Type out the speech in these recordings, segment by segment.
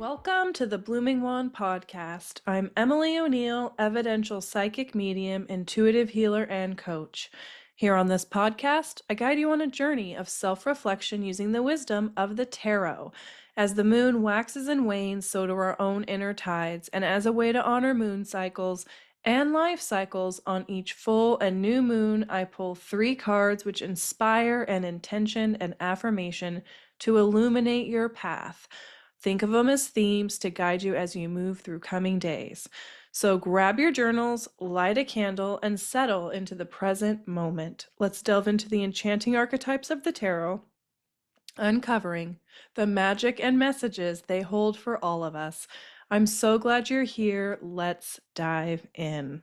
Welcome to the Blooming Wand podcast. I'm Emily O'Neill, evidential psychic medium, intuitive healer, and coach. Here on this podcast, I guide you on a journey of self-reflection using the wisdom of the tarot. As the moon waxes and wanes, so do our own inner tides, and as a way to honor moon cycles and life cycles, on each full and new moon, I pull 3 cards which inspire an intention and affirmation to illuminate your path. Think of them as themes to guide you as you move through coming days. So grab your journals, light a candle, and settle into the present moment. Let's delve into the enchanting archetypes of the tarot, uncovering the magic and messages they hold for all of us. I'm so glad you're here. Let's dive in.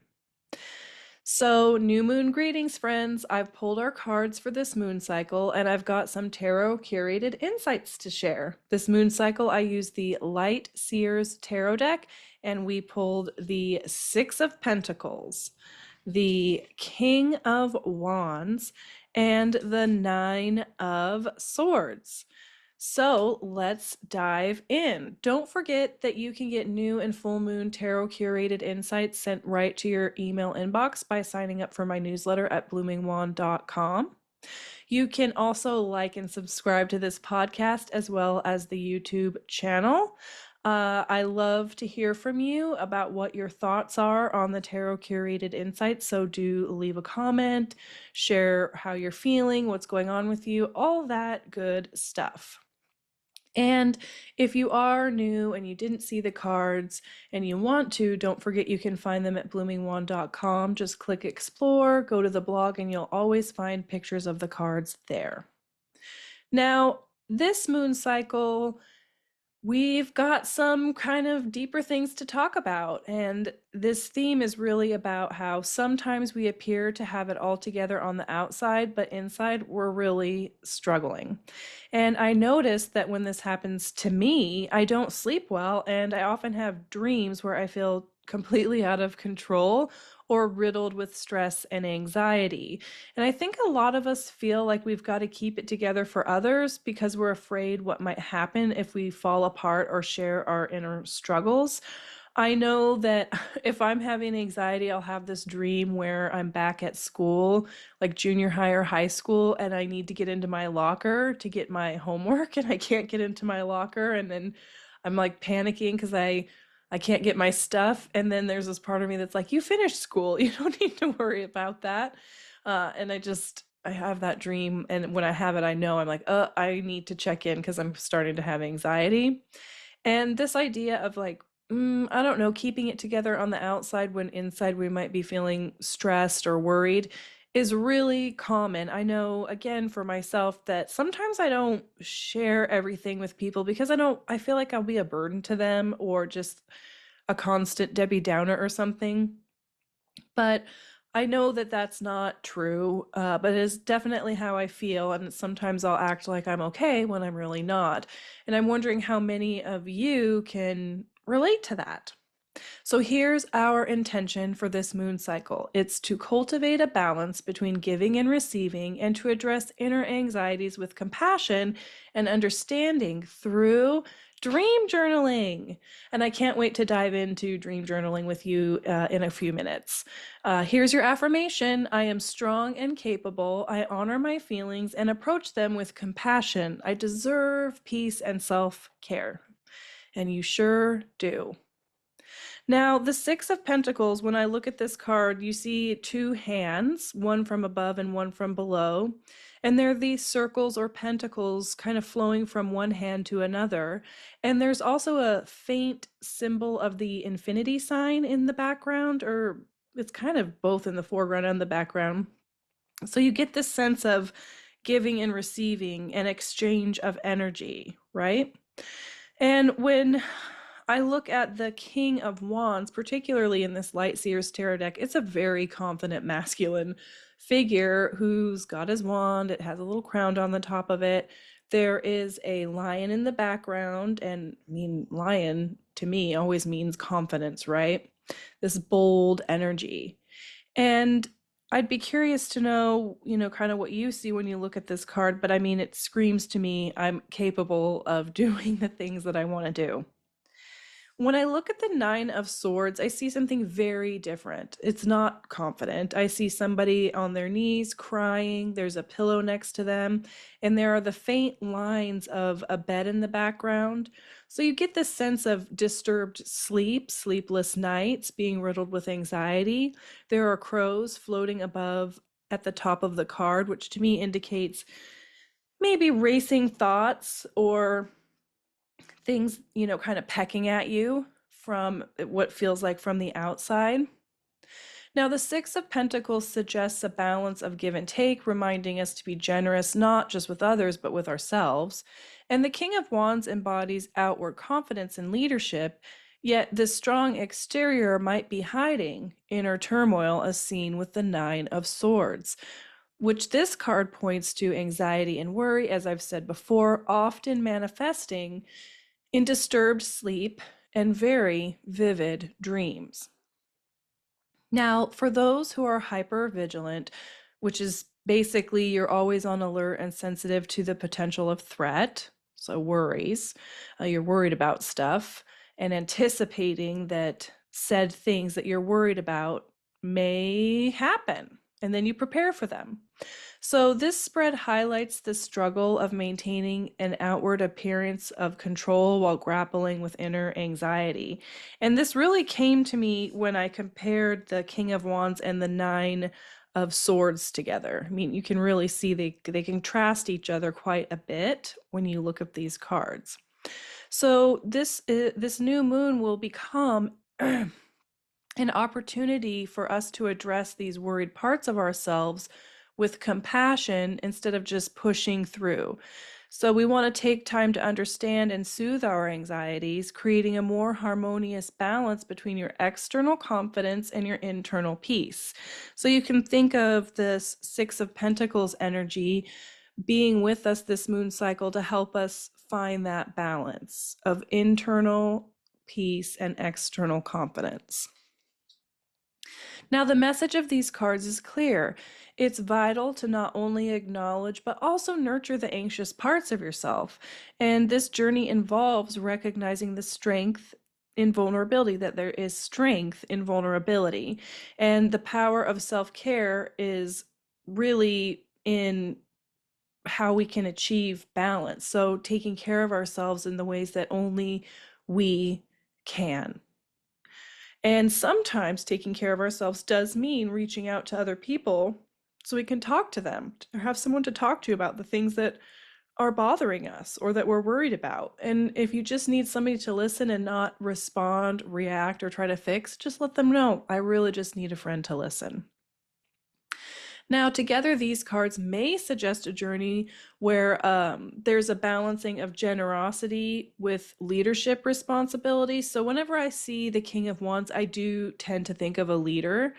So, new moon greetings, friends. I've pulled our cards for this moon cycle, and I've got some tarot curated insights to share. This moon cycle, I used the Light Seers tarot deck, and we pulled the Six of Pentacles, the King of Wands, and the Nine of Swords. So let's dive in. Don't forget that you can get new and full moon tarot curated insights sent right to your email inbox by signing up for my newsletter at bloomingwand.com. You can also like and subscribe to this podcast as well as the YouTube channel. I love to hear from you about what your thoughts are on the tarot curated insights. So do leave a comment, share how you're feeling, what's going on with you, all that good stuff. And if you are new and you didn't see the cards and you want to, don't forget you can find them at bloomingwand.com. Just click explore, go to the blog, and you'll always find pictures of the cards there. Now, this moon cycle, we've got some kind of deeper things to talk about, and this theme is really about how sometimes we appear to have it all together on the outside, but inside we're really struggling. And I noticed that when this happens to me, I don't sleep well, and I often have dreams where I feel completely out of control or riddled with stress and anxiety. And I think a lot of us feel like we've got to keep it together for others because we're afraid what might happen if we fall apart or share our inner struggles. I know that if I'm having anxiety, I'll have this dream where I'm back at school, like junior high or high school, and I need to get into my locker to get my homework, and I can't get into my locker, and then I'm like panicking because I can't get my stuff. And then there's this part of me that's like, you finished school. You don't need to worry about that. And I have that dream. And when I have it, I know I'm like, I need to check in because I'm starting to have anxiety. And this idea of like, I don't know, keeping it together on the outside when inside we might be feeling stressed or worried is really common. I know, again, for myself, that sometimes I don't share everything with people because I feel like I'll be a burden to them or just a constant Debbie Downer or something. But I know that that's not true, but it is definitely how I feel. And sometimes I'll act like I'm okay when I'm really not. And I'm wondering how many of you can relate to that. So here's our intention for this moon cycle. It's to cultivate a balance between giving and receiving and to address inner anxieties with compassion and understanding through dream journaling. And I can't wait to dive into dream journaling with you in a few minutes. Here's your affirmation. I am strong and capable. I honor my feelings and approach them with compassion. I deserve peace and self-care. And you sure do. Now, the Six of Pentacles, when I look at this card, you see 2 hands, one from above and one from below. And they're these circles or pentacles kind of flowing from one hand to another. And there's also a faint symbol of the infinity sign in the background, or it's kind of both in the foreground and the background. So you get this sense of giving and receiving, an exchange of energy, right? And when I look at the King of Wands, particularly in this Light Seers tarot deck, it's a very confident masculine figure who's got his wand. It has a little crown on the top of it. There is a lion in the background, and I mean, lion to me always means confidence, right? This bold energy. And I'd be curious to know, kind of what you see when you look at this card, but I mean, it screams to me I'm capable of doing the things that I want to do. When I look at the Nine of Swords, I see something very different. It's not confident. I see somebody on their knees crying. There's a pillow next to them, and there are the faint lines of a bed in the background. So you get this sense of disturbed sleep, sleepless nights, being riddled with anxiety. There are crows floating above at the top of the card, which to me indicates maybe racing thoughts or things, kind of pecking at you from what feels like from the outside. Now, the Six of Pentacles suggests a balance of give and take, reminding us to be generous, not just with others, but with ourselves. And the King of Wands embodies outward confidence and leadership, yet this strong exterior might be hiding inner turmoil, as seen with the Nine of Swords, which this card points to anxiety and worry, as I've said before, often manifesting in disturbed sleep and very vivid dreams. Now, for those who are hypervigilant, which is basically you're always on alert and sensitive to the potential of threat, so worries, you're worried about stuff and anticipating that said things that you're worried about may happen, and then you prepare for them. So this spread highlights the struggle of maintaining an outward appearance of control while grappling with inner anxiety. And this really came to me when I compared the King of Wands and the Nine of Swords together. I mean, you can really see they contrast each other quite a bit when you look at these cards. So this new moon will become an opportunity for us to address these worried parts of ourselves with compassion instead of just pushing through. So we want to take time to understand and soothe our anxieties, creating a more harmonious balance between your external confidence and your internal peace. So you can think of this Six of Pentacles energy being with us this moon cycle to help us find that balance of internal peace and external confidence. Now, the message of these cards is clear. It's vital to not only acknowledge, but also nurture the anxious parts of yourself. And this journey involves recognizing the strength in vulnerability, that there is strength in vulnerability. And the power of self-care is really in how we can achieve balance. So taking care of ourselves in the ways that only we can. And sometimes taking care of ourselves does mean reaching out to other people so we can talk to them or have someone to talk to about the things that are bothering us or that we're worried about. And if you just need somebody to listen and not respond, react, or try to fix, just let them know, I really just need a friend to listen. Now, together, these cards may suggest a journey where there's a balancing of generosity with leadership responsibility. So whenever I see the King of Wands, I do tend to think of a leader.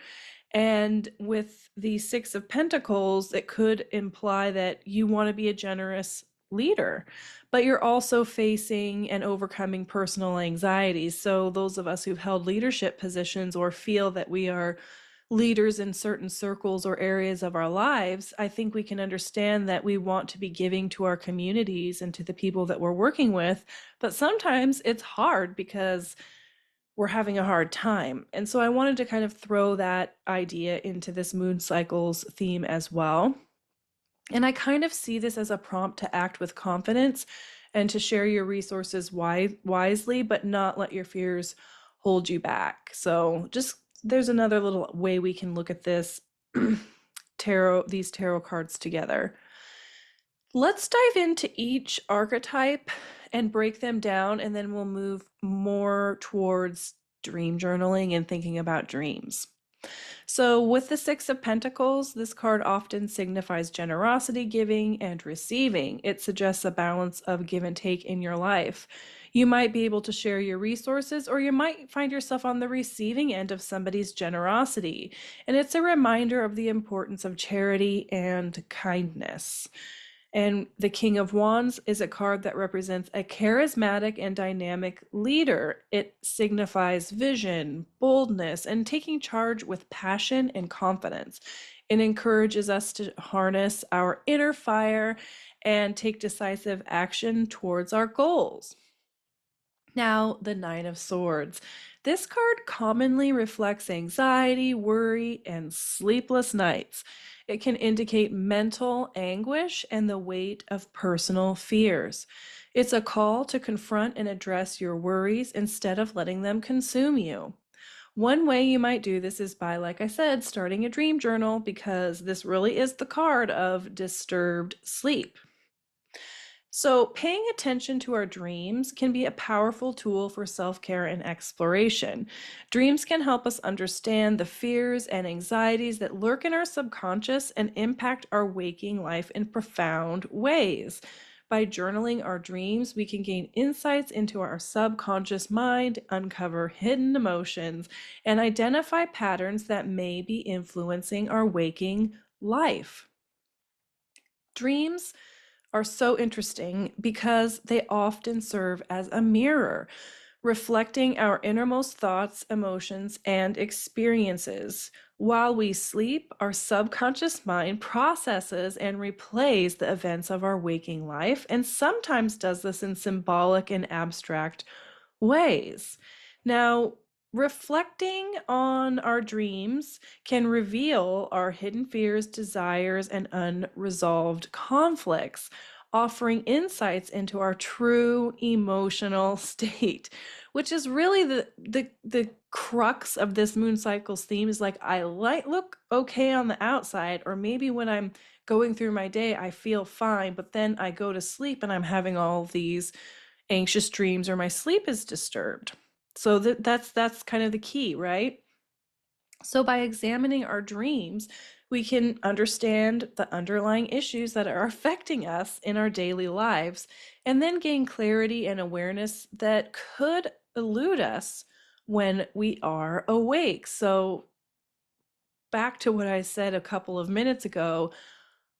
And with the Six of Pentacles, it could imply that you want to be a generous leader, but you're also facing and overcoming personal anxieties. So those of us who've held leadership positions or feel that we are leaders in certain circles or areas of our lives, I think we can understand that we want to be giving to our communities and to the people that we're working with, but sometimes it's hard because we're having a hard time. And so I wanted to kind of throw that idea into this moon cycles theme as well. And I kind of see this as a prompt to act with confidence and to share your resources wisely, but not let your fears hold you back. So just there's another little way we can look at this these tarot cards together. Let's dive into each archetype and break them down, and then we'll move more towards dream journaling and thinking about dreams. So with the Six of Pentacles, this card often signifies generosity, giving, and receiving. It suggests a balance of give and take in your life. You might be able to share your resources, or you might find yourself on the receiving end of somebody's generosity. And it's a reminder of the importance of charity and kindness. And the King of Wands is a card that represents a charismatic and dynamic leader. It signifies vision, boldness, and taking charge with passion and confidence. It encourages us to harness our inner fire and take decisive action towards our goals. Now, the Nine of Swords. This card commonly reflects anxiety, worry, and sleepless nights. It can indicate mental anguish and the weight of personal fears. It's a call to confront and address your worries instead of letting them consume you. One way you might do this is by, like I said, starting a dream journal because this really is the card of disturbed sleep. So, paying attention to our dreams can be a powerful tool for self care and exploration. Dreams can help us understand the fears and anxieties that lurk in our subconscious and impact our waking life in profound ways. By journaling our dreams, we can gain insights into our subconscious mind, uncover hidden emotions, and identify patterns that may be influencing our waking life. Dreams are so interesting because they often serve as a mirror, reflecting our innermost thoughts, emotions, and experiences. While we sleep, our subconscious mind processes and replays the events of our waking life, and sometimes does this in symbolic and abstract ways. Now, reflecting on our dreams can reveal our hidden fears, desires, and unresolved conflicts, offering insights into our true emotional state, which is really the crux of this moon cycles theme. Is like, I look okay on the outside, or maybe when I'm going through my day I feel fine, but then I go to sleep and I'm having all these anxious dreams or my sleep is disturbed. So that's kind of the key, right? So by examining our dreams, we can understand the underlying issues that are affecting us in our daily lives and then gain clarity and awareness that could elude us when we are awake. So back to what I said a couple of minutes ago,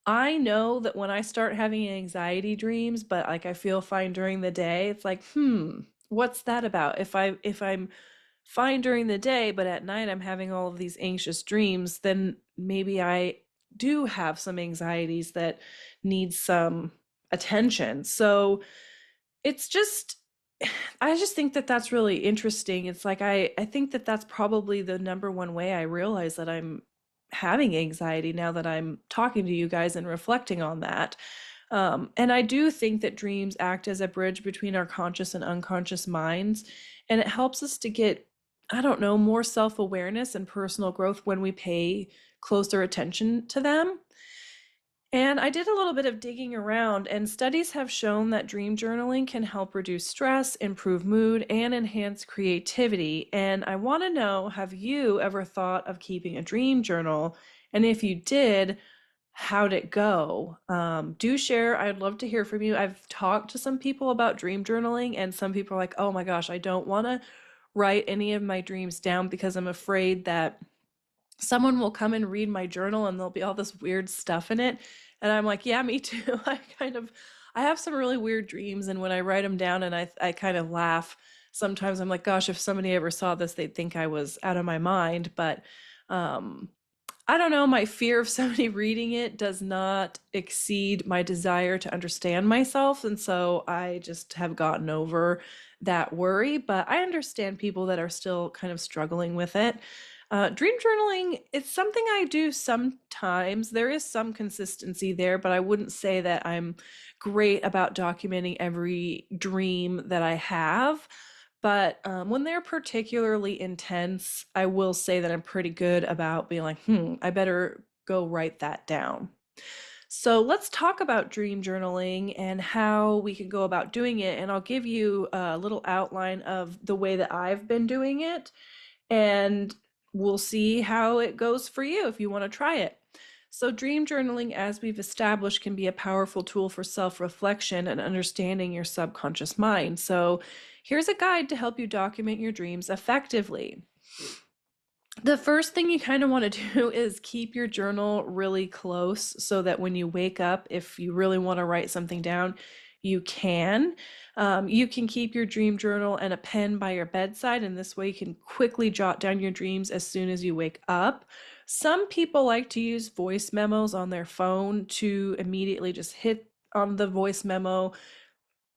I know that when I start having anxiety dreams, but like I feel fine during the day, it's like, what's that about? If I'm fine during the day, but at night I'm having all of these anxious dreams, then maybe I do have some anxieties that need some attention. So it's just, I just think that that's really interesting. It's like I think that that's probably the number one way I realize that I'm having anxiety now that I'm talking to you guys and reflecting on that. And I do think that dreams act as a bridge between our conscious and unconscious minds, and it helps us to get, I don't know, more self awareness and personal growth when we pay closer attention to them. And I did a little bit of digging around, and studies have shown that dream journaling can help reduce stress, improve mood, and enhance creativity. And I want to know, have you ever thought of keeping a dream journal? And if you did, how'd it go? Do share. I'd love to hear from you. I've talked to some people about dream journaling, and some people are like, oh my gosh, I don't want to write any of my dreams down because I'm afraid that someone will come and read my journal and there'll be all this weird stuff in it. And I'm like, yeah, me too. I have some really weird dreams. And when I write them down and I kind of laugh, sometimes I'm like, gosh, if somebody ever saw this, they'd think I was out of my mind. But um, I don't know, my fear of somebody reading it does not exceed my desire to understand myself. And so I just have gotten over that worry. But I understand people that are still kind of struggling with it. Dream journaling, it's something I do sometimes. There is some consistency there, but I wouldn't say that I'm great about documenting every dream that I have. But when they're particularly intense, I will say that I'm pretty good about being like, I better go write that down. So let's talk about dream journaling and how we can go about doing it. And I'll give you a little outline of the way that I've been doing it. And we'll see how it goes for you if you want to try it. So, dream journaling, as we've established, can be a powerful tool for self reflection and understanding your subconscious mind. So, here's a guide to help you document your dreams effectively. The first thing you kind of want to do is keep your journal really close so that when you wake up, if you really want to write something down, you can. You can keep your dream journal and a pen by your bedside, and this way you can quickly jot down your dreams as soon as you wake up. Some people like to use voice memos on their phone to immediately just hit on the voice memo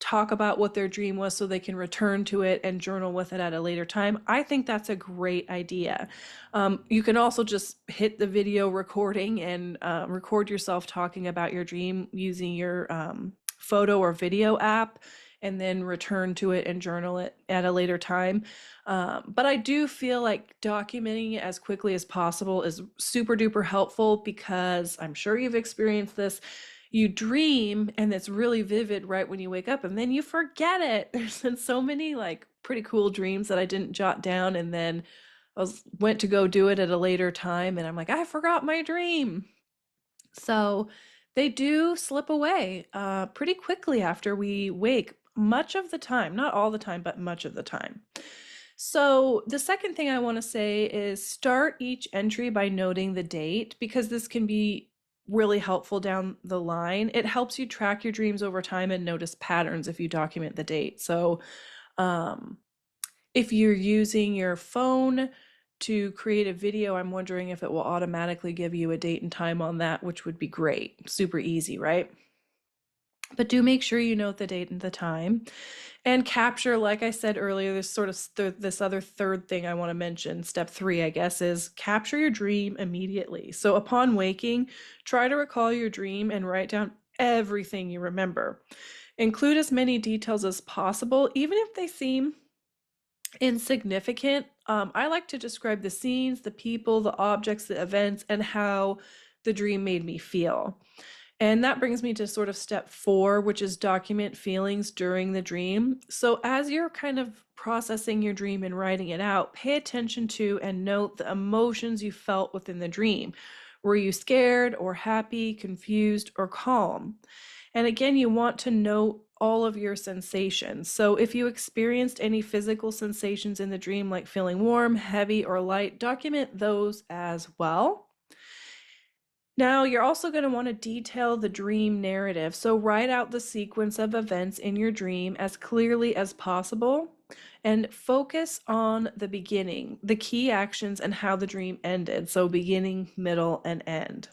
talk about what their dream was so they can return to it and journal with it at a later time. I think that's a great idea. You can also just hit the video recording and record yourself talking about your dream using your photo or video app, and then return to it and journal it at a later time. But I do feel like documenting it as quickly as possible is super duper helpful, because I'm sure you've experienced this. You dream and it's really vivid right when you wake up, and then you forget it. There's been so many like pretty cool dreams that I didn't jot down, and then went to go do it at a later time, and I'm like, I forgot my dream. So they do slip away pretty quickly after we wake, much of the time, not all the time, but much of the time. So the second thing I want to say is start each entry by noting the date, because this can be really helpful down the line. It helps you track your dreams over time and notice patterns if you document the date. So if you're using your phone to create a video, I'm wondering if it will automatically give you a date and time on that, which would be great. Super easy, right? But do make sure you note the date and the time, and capture, like I said earlier, this sort of this other third thing I want to mention, step 3, I guess, is capture your dream immediately. So upon waking, try to recall your dream and write down everything you remember. Include as many details as possible, even if they seem insignificant. I like to describe the scenes, the people, the objects, the events, and how the dream made me feel. And that brings me to sort of step 4, which is document feelings during the dream. So as you're kind of processing your dream and writing it out, pay attention to and note the emotions you felt within the dream. Were you scared or happy, confused, or calm? And again, you want to note all of your sensations. So if you experienced any physical sensations in the dream, like feeling warm, heavy, or light, document those as well. Now, you're also going to want to detail the dream narrative. So write out the sequence of events in your dream as clearly as possible, and focus on the beginning, the key actions, and how the dream ended. So beginning, middle, and end.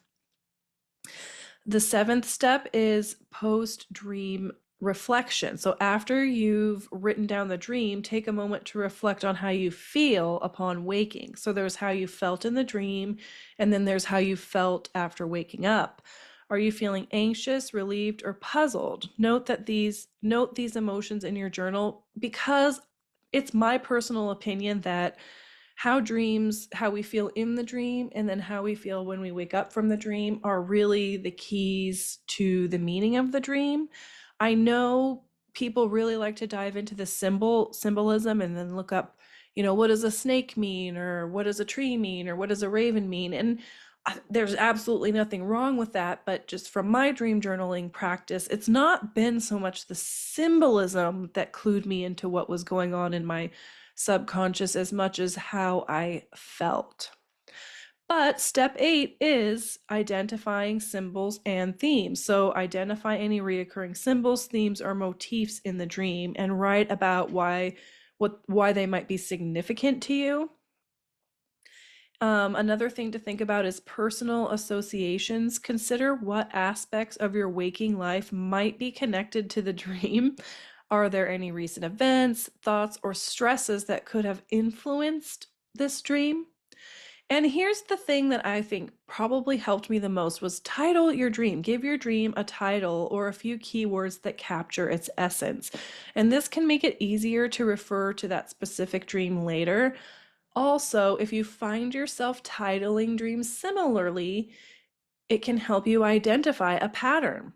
The 7th step is post-dream reflection. So after you've written down the dream, take a moment to reflect on how you feel upon waking. So there's how you felt in the dream, and then there's how you felt after waking up. Are you feeling anxious, relieved, or puzzled? Note these emotions in your journal, because it's my personal opinion that how we feel in the dream, and then how we feel when we wake up from the dream, are really the keys to the meaning of the dream. I know people really like to dive into the symbolism and then look up, what does a snake mean, or what does a tree mean, or what does a raven mean? And there's absolutely nothing wrong with that, but just from my dream journaling practice, it's not been so much the symbolism that clued me into what was going on in my subconscious as much as how I felt. But step 8 is identifying symbols and themes. So identify any reoccurring symbols, themes, or motifs in the dream, and write about why they might be significant to you. Another thing to think about is personal associations. Consider what aspects of your waking life might be connected to the dream. Are there any recent events, thoughts, or stresses that could have influenced this dream? And here's the thing that I think probably helped me the most was title your dream. Give your dream a title or a few keywords that capture its essence. And this can make it easier to refer to that specific dream later. Also, if you find yourself titling dreams similarly, it can help you identify a pattern.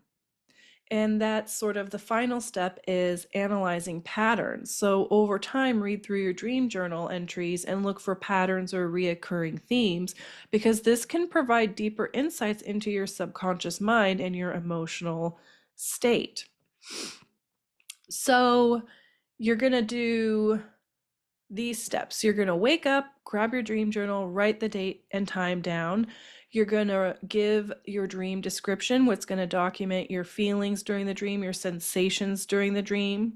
And that's sort of the final step, is analyzing patterns. So over time, read through your dream journal entries and look for patterns or reoccurring themes, because this can provide deeper insights into your subconscious mind and your emotional state. So you're going to do these steps. You're going to wake up, grab your dream journal, write the date and time down. You're going to give your dream description, what's going to document your feelings during the dream, your sensations during the dream.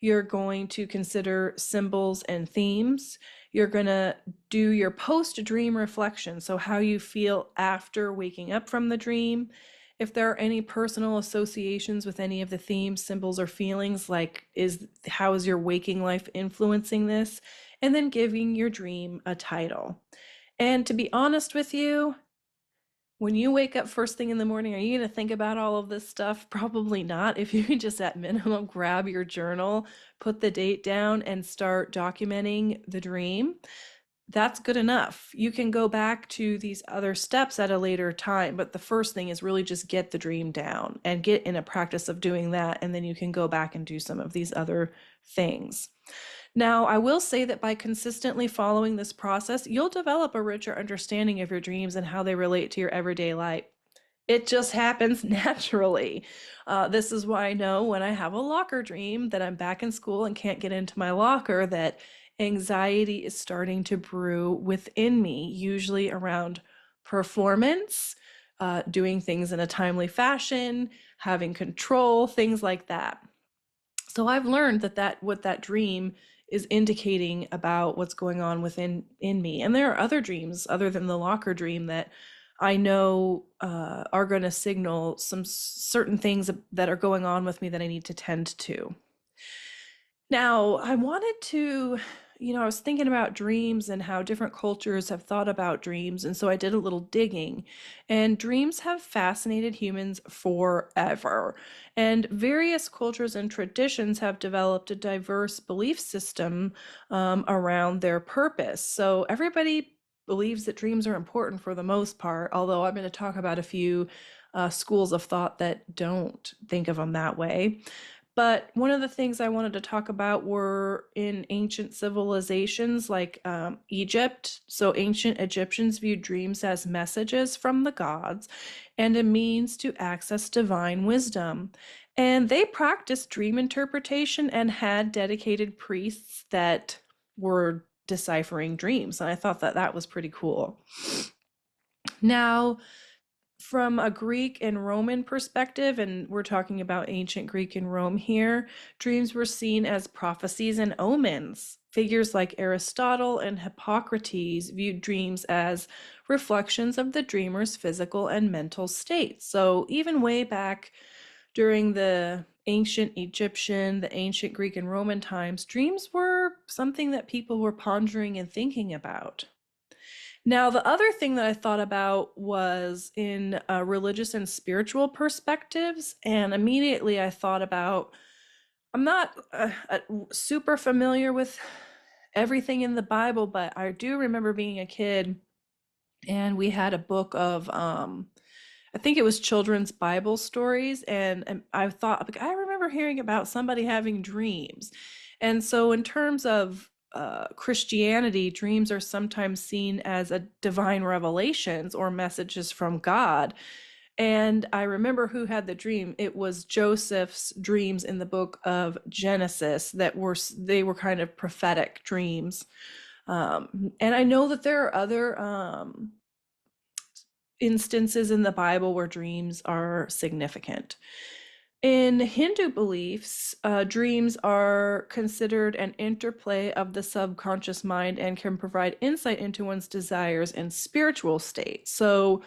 You're going to consider symbols and themes. You're going to do your post-dream reflection, so how you feel after waking up from the dream. if there are any personal associations with any of the themes, symbols, or feelings, like how is your waking life influencing this? And then giving your dream a title. And to be honest with you, when you wake up first thing in the morning, are you going to think about all of this stuff? Probably not. If you can just at minimum grab your journal, put the date down, and start documenting the dream, that's good enough. You can go back to these other steps at a later time, but the first thing is really just get the dream down and get in a practice of doing that, and then you can go back and do some of these other things. Now, I will say that by consistently following this process, you'll develop a richer understanding of your dreams and how they relate to your everyday life. It just happens naturally. This is why I know when I have a locker dream that I'm back in school and can't get into my locker, that anxiety is starting to brew within me, usually around performance, doing things in a timely fashion, having control, things like that. So I've learned that what that dream is indicating about what's going on within in me. And there are other dreams other than the locker dream that I know are going to signal some certain things that are going on with me that I need to tend to. Now, I wanted to, I was thinking about dreams and how different cultures have thought about dreams. And so I did a little digging. And dreams have fascinated humans forever. And various cultures and traditions have developed a diverse belief system around their purpose. So everybody believes that dreams are important for the most part, although I'm going to talk about a few schools of thought that don't think of them that way. But one of the things I wanted to talk about were in ancient civilizations like Egypt. So ancient Egyptians viewed dreams as messages from the gods and a means to access divine wisdom. And they practiced dream interpretation and had dedicated priests that were deciphering dreams. And I thought that that was pretty cool. Now, from a Greek and Roman perspective, and we're talking about ancient Greek and Rome here, dreams were seen as prophecies and omens. Figures like Aristotle and Hippocrates viewed dreams as reflections of the dreamer's physical and mental state. So even way back during the ancient Egyptian, the ancient Greek and Roman times, dreams were something that people were pondering and thinking about. Now, the other thing that I thought about was in religious and spiritual perspectives. And immediately I thought about, I'm not super familiar with everything in the Bible, but I do remember being a kid and we had a book of, I think it was children's Bible stories. And I thought, like, I remember hearing about somebody having dreams. And so, in terms of Christianity, dreams are sometimes seen as a divine revelations or messages from God. And I remember who had the dream. It was Joseph's dreams in the book of Genesis they were kind of prophetic dreams. And I know that there are other instances in the Bible where dreams are significant. In Hindu beliefs, dreams are considered an interplay of the subconscious mind and can provide insight into one's desires and spiritual state. So,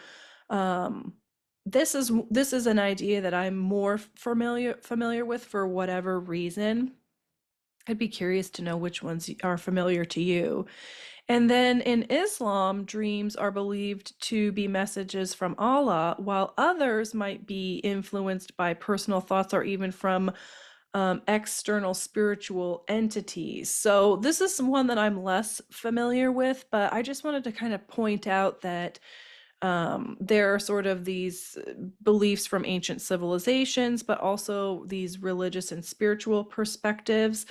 this is an idea that I'm more familiar with for whatever reason. I'd be curious to know which ones are familiar to you. And then in Islam, dreams are believed to be messages from Allah, while others might be influenced by personal thoughts or even from external spiritual entities. So this is one that I'm less familiar with, but I just wanted to kind of point out that there are sort of these beliefs from ancient civilizations, but also these religious and spiritual perspectives.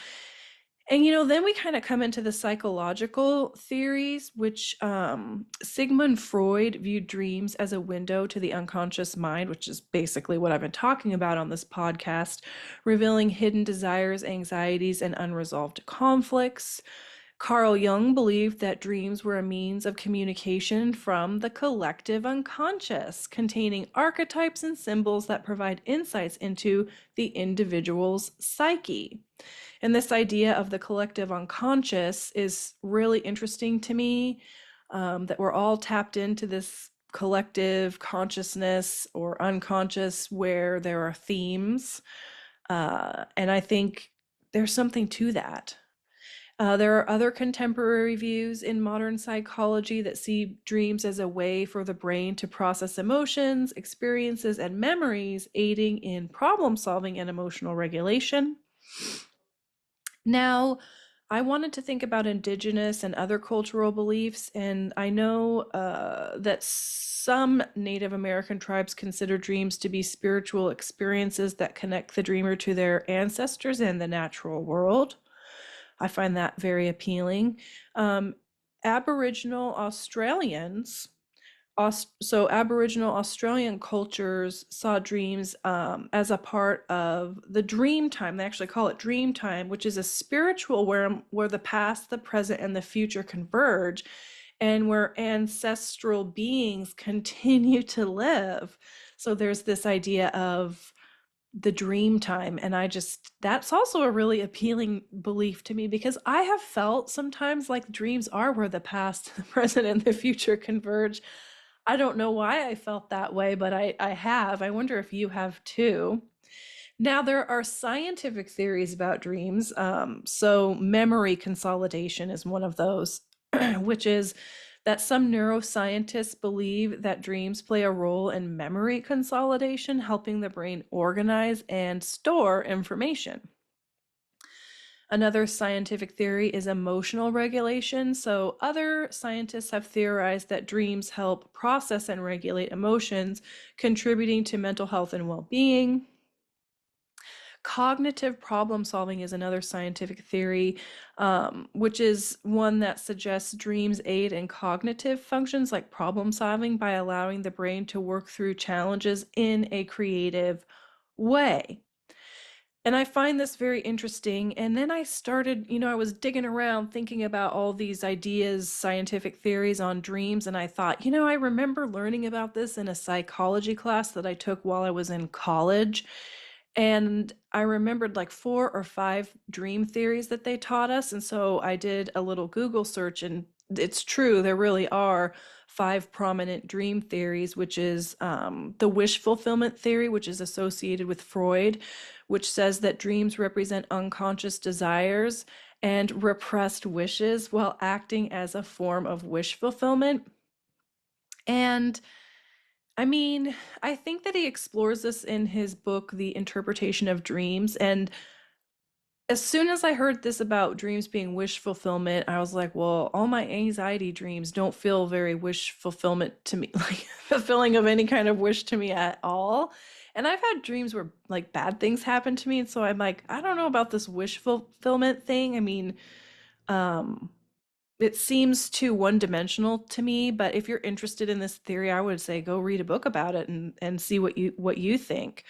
And then we kind of come into the psychological theories, which Sigmund Freud viewed dreams as a window to the unconscious mind, which is basically what I've been talking about on this podcast, revealing hidden desires, anxieties, and unresolved conflicts. Carl Jung believed that dreams were a means of communication from the collective unconscious, containing archetypes and symbols that provide insights into the individual's psyche. And this idea of the collective unconscious is really interesting to me, that we're all tapped into this collective consciousness or unconscious where there are themes. And I think there's something to that. There are other contemporary views in modern psychology that see dreams as a way for the brain to process emotions, experiences, and memories, aiding in problem solving and emotional regulation. Now, I wanted to think about indigenous and other cultural beliefs, and I know that some Native American tribes consider dreams to be spiritual experiences that connect the dreamer to their ancestors and the natural world. I find that very appealing. Um, Aboriginal Australians so Aboriginal Australian cultures saw dreams as a part of the dream time. They actually call it dream time, which is a spiritual where the past, the present, and the future converge, and where ancestral beings continue to live. So there's this idea of the dream time, and that's also a really appealing belief to me, because I have felt sometimes like dreams are where the past, the present, and the future converge. I don't know why I felt that way, but I have. I wonder if you have too. Now, there are scientific theories about dreams. So, memory consolidation is one of those, which is that some neuroscientists believe that dreams play a role in memory consolidation, helping the brain organize and store information. Another scientific theory is emotional regulation. So, other scientists have theorized that dreams help process and regulate emotions, contributing to mental health and well being. Cognitive problem solving is another scientific theory, which is one that suggests dreams aid in cognitive functions like problem solving by allowing the brain to work through challenges in a creative way. And I find this very interesting. And then I started, I was digging around thinking about all these ideas, scientific theories on dreams. And I thought, I remember learning about this in a psychology class that I took while I was in college. And I remembered like 4 or 5 dream theories that they taught us. And so I did a little Google search, and it's true, there really are 5 prominent dream theories, which is the wish fulfillment theory, which is associated with Freud, which says that dreams represent unconscious desires and repressed wishes while acting as a form of wish fulfillment. And I mean, I think that he explores this in his book, The Interpretation of Dreams. And as soon as I heard this about dreams being wish fulfillment, I was like, well, all my anxiety dreams don't feel very wish fulfillment to me, like fulfilling of any kind of wish to me at all. And I've had dreams where like bad things happen to me. And so I'm like, I don't know about this wish fulfillment thing. I mean, um, it seems too one-dimensional to me, but if you're interested in this theory, I would say go read a book about it and see what you think.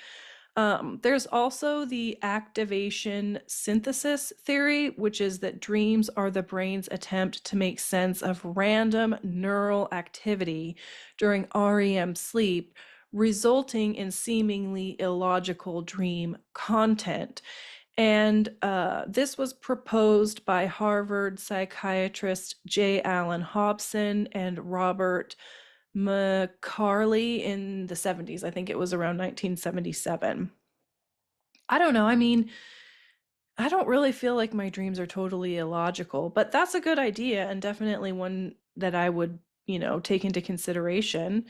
There's also the activation synthesis theory, which is that dreams are the brain's attempt to make sense of random neural activity during REM sleep, resulting in seemingly illogical dream content. And this was proposed by Harvard psychiatrist J. Allen Hobson and Robert McCarley in the 70s. I think it was around 1977. I don't know. I mean, I don't really feel like my dreams are totally illogical, but that's a good idea and definitely one that I would, take into consideration.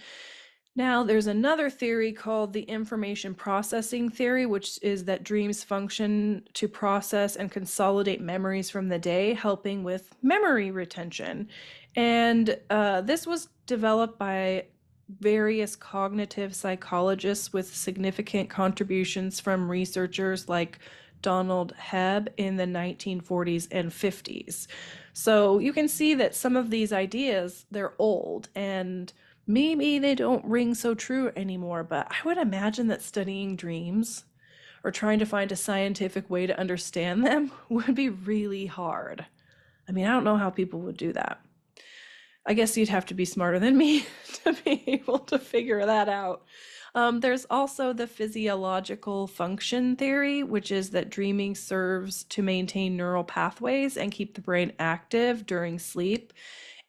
Now, there's another theory called the information processing theory, which is that dreams function to process and consolidate memories from the day, helping with memory retention. And this was developed by various cognitive psychologists with significant contributions from researchers like Donald Hebb in the 1940s and 50s. So you can see that some of these ideas, they're old and maybe they don't ring so true anymore, but I would imagine that studying dreams or trying to find a scientific way to understand them would be really hard. I mean, I don't know how people would do that. I guess you'd have to be smarter than me to be able to figure that out. There's also the physiological function theory, which is that dreaming serves to maintain neural pathways and keep the brain active during sleep.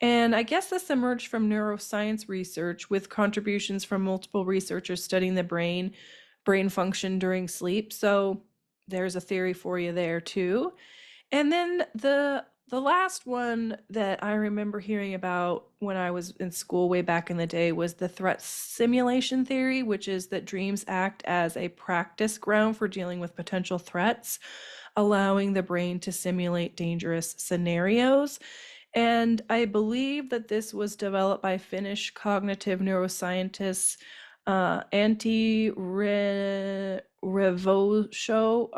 And I guess this emerged from neuroscience research with contributions from multiple researchers studying the brain function during sleep. So there's a theory for you there too. And then the last one that I remember hearing about when I was in school way back in the day was the threat simulation theory, which is that dreams act as a practice ground for dealing with potential threats, allowing the brain to simulate dangerous scenarios. And I believe that this was developed by Finnish cognitive neuroscientists Antti Revonsuo, Revonsuo,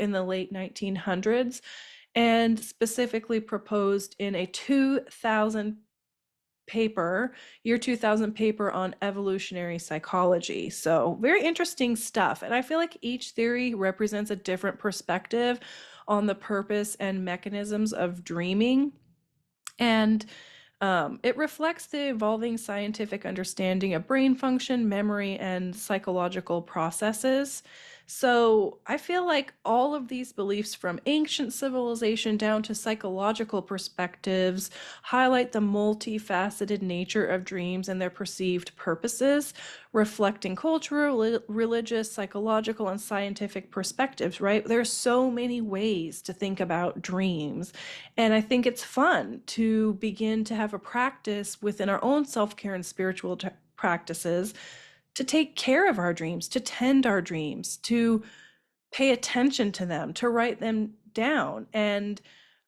in the late 1900s, and specifically proposed in a 2000 paper, year 2000 paper on evolutionary psychology. So very interesting stuff. And I feel like each theory represents a different perspective on the purpose and mechanisms of dreaming. And it reflects the evolving scientific understanding of brain function, memory, and psychological processes. So I feel like all of these beliefs, from ancient civilization down to psychological perspectives, highlight the multifaceted nature of dreams and their perceived purposes, reflecting cultural, religious, psychological, and scientific perspectives, right? There's so many ways to think about dreams. And I think it's fun to begin to have a practice within our own self-care and spiritual practices to take care of our dreams, to tend our dreams, to pay attention to them, to write them down. And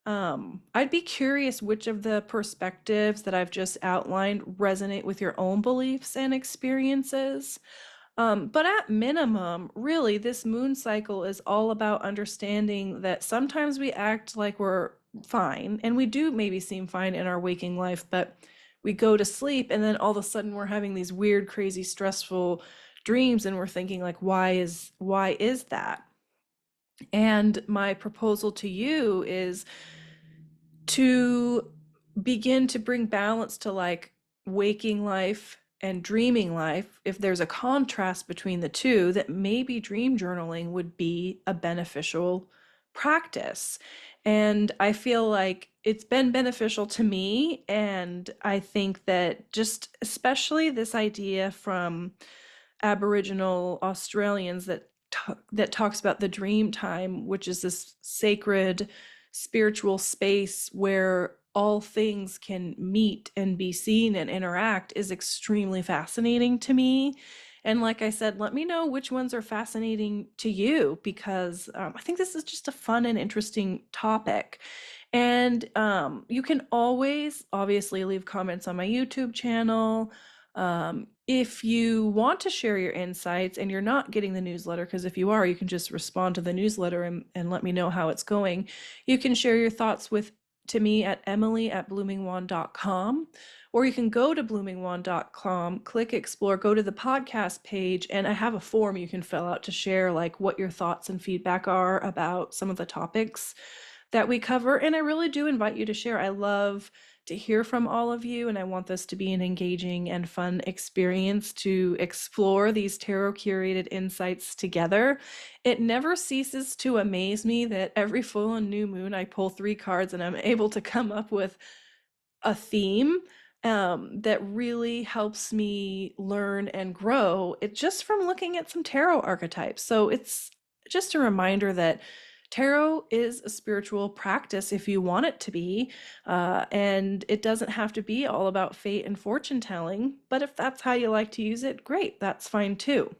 I'd be curious which of the perspectives that I've just outlined resonate with your own beliefs and experiences. But at minimum, really, this moon cycle is all about understanding that sometimes we act like we're fine, and we do maybe seem fine in our waking life, but we go to sleep and then all of a sudden we're having these weird, crazy, stressful dreams, and we're thinking like, why is that? And my proposal to you is to begin to bring balance to like waking life and dreaming life. If there's a contrast between the two, that maybe dream journaling would be a beneficial practice. And I feel like it's been beneficial to me. And I think that just especially this idea from Aboriginal Australians that talks about the dream time, which is this sacred spiritual space where all things can meet and be seen and interact, is extremely fascinating to me. And like I said, let me know which ones are fascinating to you, because I think this is just a fun and interesting topic. And you can always obviously leave comments on my YouTube channel. If you want to share your insights and you're not getting the newsletter, because if you are, you can just respond to the newsletter and let me know how it's going. You can share your thoughts to me at emily@bloomingwand.com, or you can go to bloomingwand.com, click explore, go to the podcast page, and I have a form you can fill out to share like what your thoughts and feedback are about some of the topics that we cover. And I really do invite you to share. I love to hear from all of you, and I want this to be an engaging and fun experience to explore these tarot curated insights together. It never ceases to amaze me that every full and new moon I pull 3 cards and I'm able to come up with a theme that really helps me learn and grow. It just from looking at some tarot archetypes. So it's just a reminder that tarot is a spiritual practice if you want it to be, and it doesn't have to be all about fate and fortune telling. But if that's how you like to use it, great, that's fine too.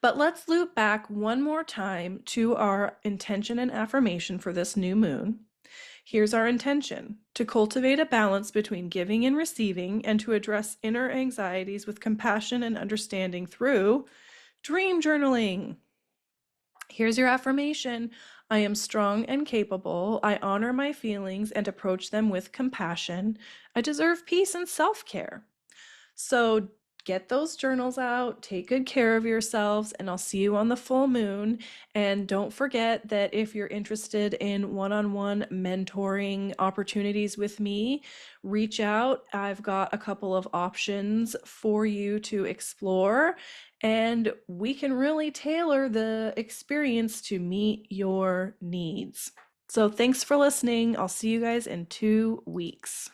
But let's loop back one more time to our intention and affirmation for this new moon. Here's our intention: to cultivate a balance between giving and receiving, and to address inner anxieties with compassion and understanding through dream journaling. Here's your affirmation: I am strong and capable. I honor my feelings and approach them with compassion. I deserve peace and self-care. So get those journals out, take good care of yourselves, and I'll see you on the full moon. And don't forget that if you're interested in one-on-one mentoring opportunities with me, reach out. I've got a couple of options for you to explore, and we can really tailor the experience to meet your needs. So thanks for listening. I'll see you guys in 2 weeks.